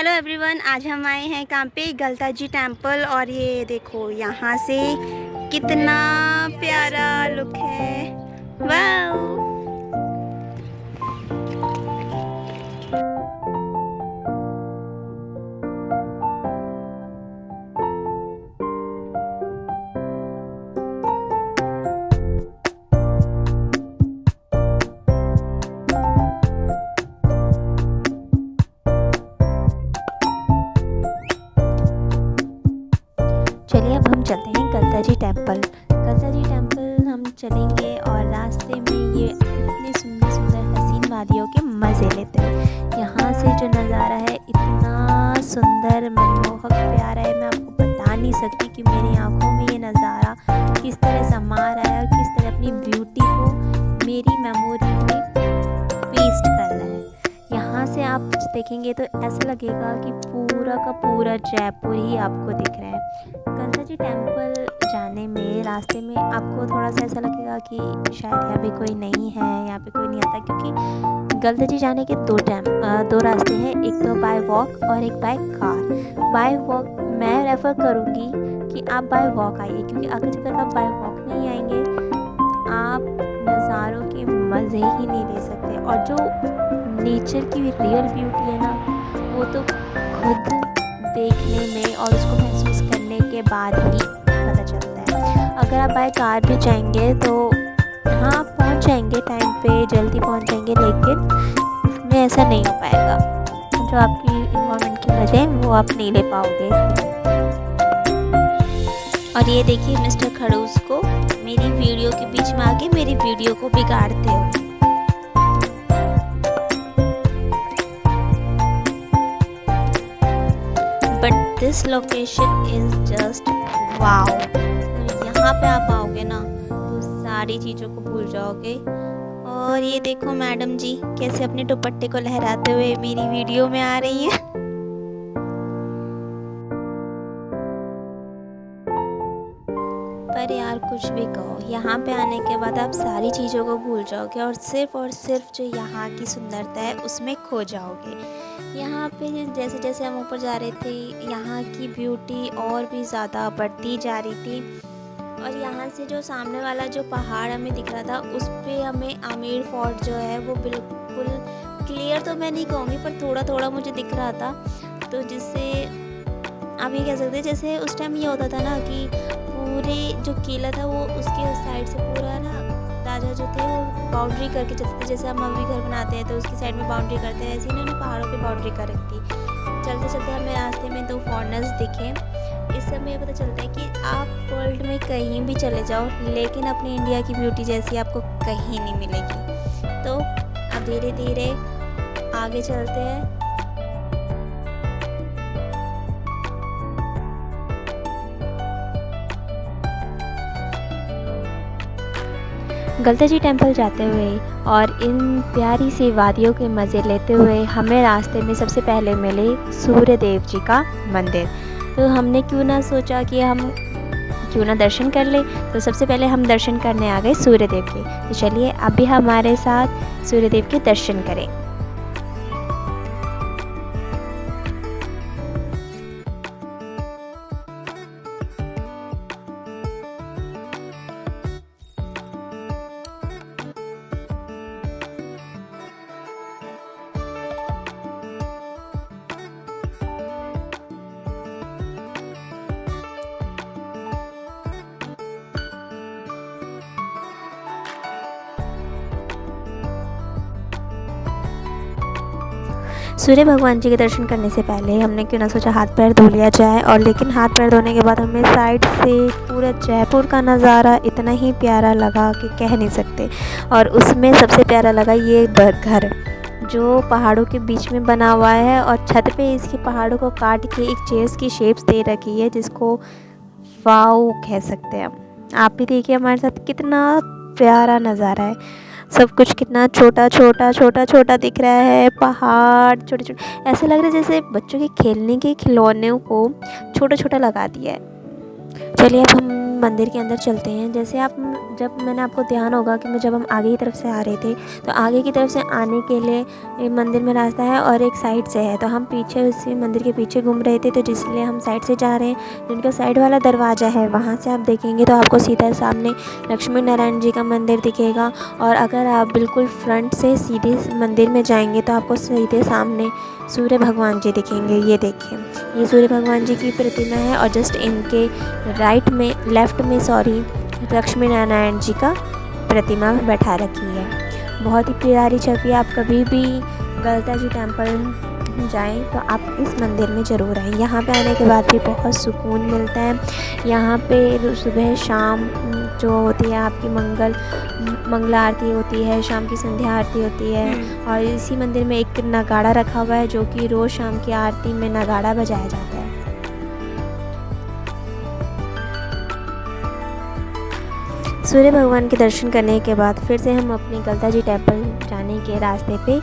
Hello everyone, आज हम आए हैं कहाँ पे? गलता जी टेम्पल। और ये देखो यहाँ से कितना प्यारा लुक है। वाओ! चलिए अब हम चलते हैं गलता जी टेम्पल। गलता जी टेम्पल हम चलेंगे और रास्ते में ये इतने सुंदर सुंदर हसीन वादियों के मज़े लेते हैं। यहाँ से जो नज़ारा है इतना सुंदर, मनमोहक, प्यारा है, मैं आपको बता नहीं सकती कि मेरी आंखों में ये नज़ारा किस तरह समा रहा है और किस तरह अपनी ब्यूटी को मेरी मेमोरी में पेस्ट कर रहा है। यहाँ से आप देखेंगे तो ऐसा लगेगा कि पूरा का पूरा जयपुर ही आपको दिख रहा है। गलता जी टेम्पल जाने में रास्ते में आपको थोड़ा सा ऐसा लगेगा कि शायद यहाँ पे कोई नहीं है, यहाँ पे कोई नहीं आता, क्योंकि गलता जी जाने के दो रास्ते हैं, एक तो बाय वॉक और एक बाय कार। बाय वॉक मैं रेफ़र करूँगी कि आप बाय वॉक आइए, क्योंकि अगर आप बाय वॉक नहीं आएंगे आप नज़ारों के मज़े ही नहीं ले सकते। और जो नेचर की रियल ब्यूटी है ना, वो तो खुद देखने में और उसको महसूस करने के बाद ही पता चलता है। अगर आप बाय कार भी जाएंगे तो हाँ पहुंच जाएंगे टाइम पे, जल्दी पहुंच जाएंगे, लेकिन इसमें ऐसा नहीं हो पाएगा। जो आपकी इन्वायरमेंट की वजह है वो आप नहीं ले पाओगे। और ये देखिए मिस्टर खड़ूस को मेरी वीडियो के बीच में आके मेरी वीडियो को बिगाड़ते हो। But this location is just wow. यहाँ पे आप आओगे ना तो सारी चीज़ों को भूल जाओगे। और ये देखो मैडम जी कैसे अपने दुपट्टे को लहराते हुए मेरी वीडियो में आ रही हैं। पर यार कुछ भी कहो, यहाँ पे आने के बाद आप सारी चीज़ों को भूल जाओगे और सिर्फ जो यहाँ की सुंदरता है उसमें खो जाओगे। यहाँ पे जैसे जैसे हम ऊपर जा रहे थे यहाँ की ब्यूटी और भी ज़्यादा बढ़ती जा रही थी। और यहाँ से जो सामने वाला जो पहाड़ हमें दिख रहा था उस पे हमें आमेर फोर्ट जो है वो बिल्कुल क्लियर तो मैं नहीं कहूँगी पर थोड़ा थोड़ा मुझे दिख रहा था। तो जिससे आप ये कह सकते हैं जैसे उस टाइम ये होता था ना कि पूरे जो किला था वो उसके उस साइड से पूरा ना राजा जो थे वो बाउंड्री करके चलते थे। जैसे हम अभी घर बनाते हैं तो उसकी साइड में बाउंड्री करते हैं, ऐसे इन्होंने पहाड़ों पे बाउंड्री कर रखी थी। चलते चलते हमें रास्ते में 2 फॉरेनर्स दिखे। इस समय पता चलता है कि आप वर्ल्ड में कहीं भी चले जाओ लेकिन अपने इंडिया की ब्यूटी जैसी आपको कहीं नहीं मिलेगी। तो अब धीरे धीरे आगे चलते हैं। गलता जी टेम्पल जाते हुए और इन प्यारी सी वादियों के मज़े लेते हुए हमें रास्ते में सबसे पहले मिले सूर्य देव जी का मंदिर। तो हमने क्यों ना सोचा कि हम क्यों ना दर्शन कर ले, तो सबसे पहले हम दर्शन करने आ गए सूर्य देव के। तो चलिए अब भी हमारे साथ सूर्य देव के दर्शन करें। सूर्य भगवान जी के दर्शन करने से पहले हमने क्यों ना सोचा हाथ पैर धो लिया जाए। और लेकिन हाथ पैर धोने के बाद हमें साइड से पूरा जयपुर का नज़ारा इतना ही प्यारा लगा कि कह नहीं सकते। और उसमें सबसे प्यारा लगा ये घर जो पहाड़ों के बीच में बना हुआ है और छत पे इसके पहाड़ों को काट के एक चेयर्स की शेप्स दे रखी है जिसको वाओ कह सकते हैं। आप भी देखिए हमारे साथ कितना प्यारा नज़ारा है। सब कुछ कितना छोटा छोटा दिख रहा है। पहाड़ छोटे छोटे ऐसे लग रहा है जैसे बच्चों के खेलने के खिलौनों को छोटा छोटा लगा दिया है। चलिए अब हम मंदिर के अंदर चलते हैं। जैसे आप जब मैंने आपको ध्यान होगा कि जब हम आगे की तरफ से आ रहे थे, तो आगे की तरफ से आने के लिए एक मंदिर में रास्ता है और एक साइड से है, तो हम पीछे उसी मंदिर के पीछे घूम रहे थे, तो जिसलिए हम साइड से जा रहे हैं। जिनका साइड वाला दरवाज़ा है वहाँ से आप देखेंगे तो आपको सीधा सामने लक्ष्मी नारायण जी का मंदिर दिखेगा। और अगर आप बिल्कुल फ्रंट से सीधे मंदिर में जाएंगे तो आपको सीधे सामने सूर्य भगवान जी दिखेंगे। ये देखिए, ये सूर्य भगवान जी की प्रतिमा है और जस्ट इनके लेफ़्ट में लक्ष्मी नारायण जी का प्रतिमा बैठा रखी है। बहुत ही प्यारी छवि। आप कभी भी गलता जी टेम्पल जाएं तो आप इस मंदिर में ज़रूर आएँ। यहाँ पे आने के बाद भी बहुत सुकून मिलता है। यहाँ पे सुबह शाम जो होती है आपकी मंगला आरती होती है, शाम की संध्या आरती होती है। और इसी मंदिर में एक नगाड़ा रखा हुआ है जो कि रोज़ शाम की आरती में नगाड़ा बजाया जाता है। सूर्य भगवान के दर्शन करने के बाद फिर से हम अपनी गलता जी टेम्पल जाने के रास्ते पे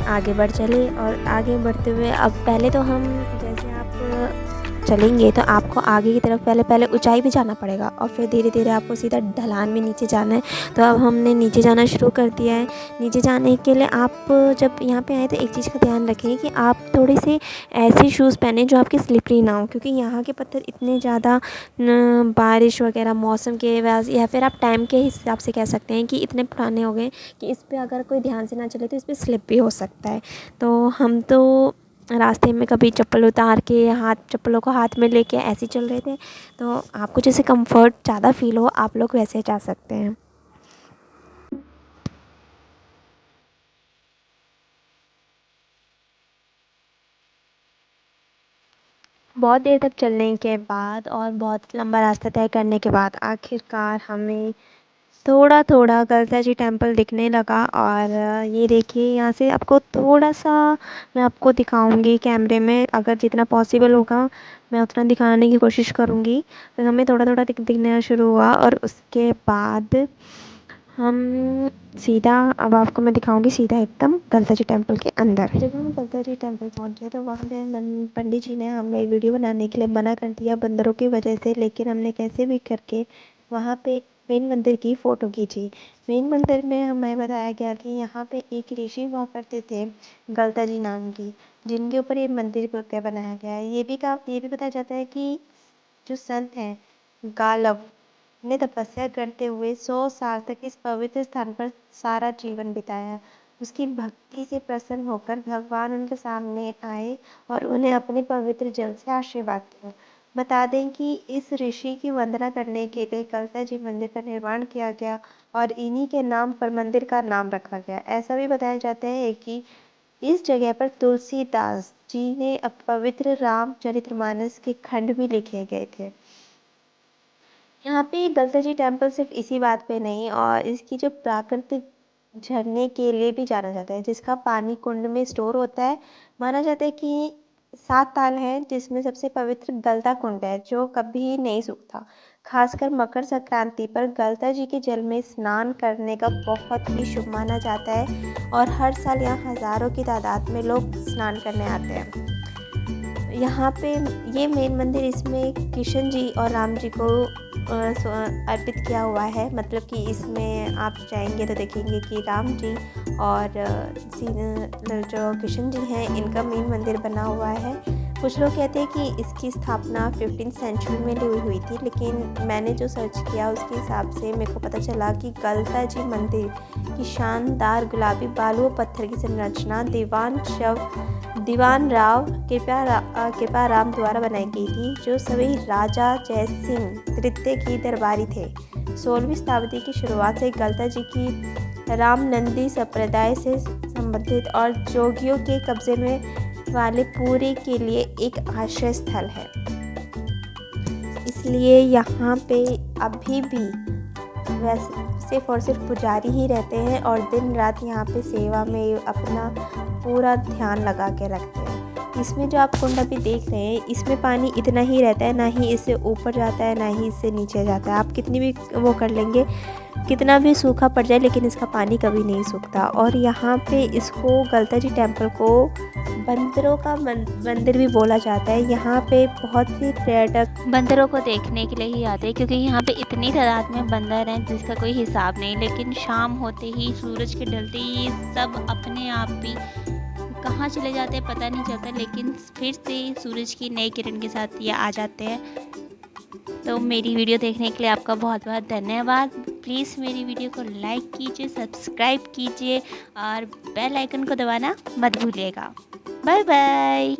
आगे बढ़ चले। और आगे बढ़ते हुए अब पहले तो हम जैसे आप चलेंगे तो आपको आगे की तरफ पहले ऊंचाई भी जाना पड़ेगा और फिर धीरे धीरे आपको सीधा ढलान में नीचे जाना है। तो अब हमने नीचे जाना शुरू कर दिया है। नीचे जाने के लिए आप जब यहाँ पे आए तो एक चीज़ का ध्यान रखें कि आप थोड़े से ऐसे शूज़ पहने जो आपके स्लिपरी ना हो, क्योंकि यहाँ के पत्थर इतने ज़्यादा बारिश वगैरह मौसम के वजह या फिर आप टाइम के हिसाब से कह सकते हैं कि इतने पुराने हो गए कि इस पर अगर कोई ध्यान से ना चले तो इस पर स्लिप भी हो सकता है। तो हम तो रास्ते में कभी चप्पल उतार के चप्पलों को हाथ में लेके ऐसे चल रहे थे। तो आपको जैसे कंफर्ट ज़्यादा फील हो आप लोग वैसे जा सकते हैं। बहुत देर तक चलने के बाद और बहुत लंबा रास्ता तय करने के बाद आखिरकार हमें थोड़ा थोड़ा गलता जी टेम्पल दिखने लगा। और ये देखिए, यहाँ से आपको थोड़ा सा मैं आपको दिखाऊंगी कैमरे में, अगर जितना पॉसिबल होगा मैं उतना दिखाने की कोशिश करूँगी। तो हमें थोड़ा थोड़ा दिखना शुरू हुआ और उसके बाद हम सीधा, अब आपको मैं दिखाऊंगी सीधा एकदम गलता जी टेम्पल के अंदर। जब हम गलता जी टेम्पल पहुँचे तो वहाँ पे पंडित जी ने हमें वीडियो बनाने के लिए मना कर दिया बंदरों की वजह से, लेकिन हमने कैसे भी करके वहाँ पे मेन मंदिर की फ़ोटो खींची। मेन मंदिर में हमें बताया गया कि यहाँ पे एक ऋषि हुआ करते थे गलता जी नाम की, जिनके ऊपर ये मंदिर को बनाया गया है। ये भी बताया जाता है कि जो संत हैं गालव ने तपस्या करते हुए 100 साल तक इस पवित्र स्थान पर सारा जीवन बिताया। उसकी भक्ति से प्रसन्न होकर भगवान उनके सामने आए और उन्हें अपने पवित्र जल से आशीर्वाद दिया। बता दें कि इस ऋषि की वंदना करने के लिए गलता जी मंदिर का निर्माण किया गया और इन्हीं के नाम पर मंदिर का नाम रखा गया। ऐसा भी बताया जाता है कि इस जगह पर तुलसीदास जी ने पवित्र रामचरितमानस के खंड भी लिखे गए थे। यहाँ पे गलता जी टेम्पल सिर्फ इसी बात पे नहीं, और इसकी जो प्राकृतिक झरने के लिए भी जाना जाता है, जिसका पानी कुंड में स्टोर होता है। माना जाता है कि 7 ताल हैं जिसमें सबसे पवित्र गलता कुंड है जो कभी नहीं सूखता। खासकर मकर संक्रांति पर गलता जी के जल में स्नान करने का बहुत ही शुभ माना जाता है और हर साल यहाँ हज़ारों की तादाद में लोग स्नान करने आते हैं। यहाँ पे ये मेन मंदिर, इसमें किशन जी और राम जी को अर्पित किया हुआ है। मतलब कि इसमें आप जाएंगे तो देखेंगे कि राम जी और जो किशन जी हैं इनका मेन मंदिर बना हुआ है। कुछ लोग कहते हैं कि इसकी स्थापना 15th सेंचुरी में हुई थी, लेकिन मैंने जो सर्च किया उसके हिसाब से मेरे को पता चला कि गलता जी मंदिर की शानदार गुलाबी बालू और पत्थर की संरचना दीवान राव कृपा राम द्वारा बनाई गई थी, जो सभी राजा जयसिंह तृतीय की दरबारी थे। 16वीं शताब्दी की शुरुआत से गलता जी की रामनंदी संप्रदाय से संबंधित और जोगियों के कब्जे में वाले पूरे के लिए एक आश्रय स्थल है। इसलिए यहाँ पे अभी भी वैसे सिर्फ और सिर्फ पुजारी ही रहते हैं और दिन रात यहाँ पे सेवा में अपना पूरा ध्यान लगा के रखते हैं। इसमें जो आप कुंड अभी देख रहे हैं इसमें पानी इतना ही रहता है, ना ही इससे ऊपर जाता है ना ही इससे नीचे जाता है। आप कितनी भी वो कर लेंगे, कितना भी सूखा पड़ जाए, लेकिन इसका पानी कभी नहीं सूखता। और यहाँ पे इसको गलता जी टेम्पल को बंदरों का मंदिर भी बोला जाता है। यहाँ पे बहुत से पर्यटक बंदरों को देखने के लिए ही आते हैं, क्योंकि यहाँ पे इतनी तादाद में बंदर हैं जिसका कोई हिसाब नहीं। लेकिन शाम होते ही, सूरज के ढलते ही ये सब अपने आप ही कहाँ चले जाते हैं पता नहीं चलता, लेकिन फिर से सूरज की नई किरण के साथ ये आ जाते हैं। तो मेरी वीडियो देखने के लिए आपका बहुत बहुत धन्यवाद। प्लीज़ मेरी वीडियो को लाइक कीजिए, सब्सक्राइब कीजिए और बेल आइकन को दबाना मत भूलिएगा। Bye bye.